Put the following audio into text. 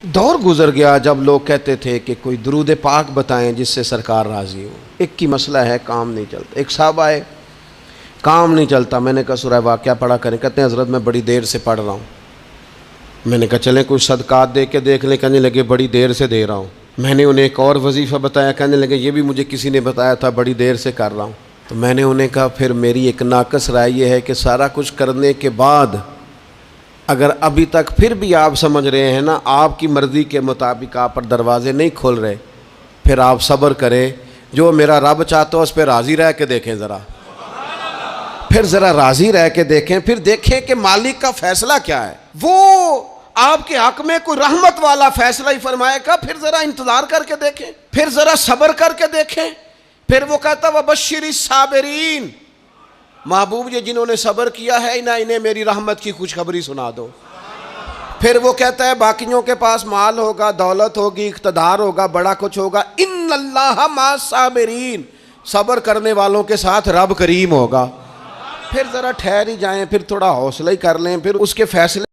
دور گزر گیا جب لوگ کہتے تھے کہ کوئی درود پاک بتائیں جس سے سرکار راضی ہو۔ ایک کی مسئلہ ہے کام نہیں چلتا، ایک صاحب آئے کام نہیں چلتا، میں نے کہا سورہ واقعہ پڑھا کریں، کہتے ہیں حضرت میں بڑی دیر سے پڑھ رہا ہوں۔ میں نے کہا چلیں کچھ صدقات دے کے دیکھ لیں، کہنے لگے بڑی دیر سے دے رہا ہوں۔ میں نے انہیں ایک اور وظیفہ بتایا، کہنے لگے یہ بھی مجھے کسی نے بتایا تھا، بڑی دیر سے کر رہا ہوں۔ تو میں نے انہیں کہا پھر میری ایک ناقص رائے یہ ہے کہ سارا کچھ کرنے کے بعد اگر ابھی تک پھر بھی آپ سمجھ رہے ہیں نا آپ کی مرضی کے مطابق آپ پر دروازے نہیں کھول رہے، پھر آپ صبر کریں، جو میرا رب چاہتا ہو اس پہ راضی رہ کے دیکھیں، پھر ذرا راضی رہ کے دیکھیں، پھر دیکھیں کہ مالک کا فیصلہ کیا ہے۔ وہ آپ کے حق میں کوئی رحمت والا فیصلہ ہی فرمائے گا، پھر ذرا انتظار کر کے دیکھیں، پھر ذرا صبر کر کے دیکھیں۔ پھر وہ کہتا وَبَشِّرِ الصَّابِرِينَ، محبوب یہ جنہوں نے صبر کیا ہے انہیں میری رحمت کی خوشخبری سنا دو۔ پھر وہ کہتا ہے باقیوں کے پاس مال ہوگا، دولت ہوگی، اقتدار ہوگا، بڑا کچھ ہوگا، ان اللہ مع الصابرین، صبر کرنے والوں کے ساتھ رب کریم ہوگا۔ پھر ذرا ٹھہر ہی جائیں، پھر تھوڑا حوصلہ ہی کر لیں، پھر اس کے فیصلے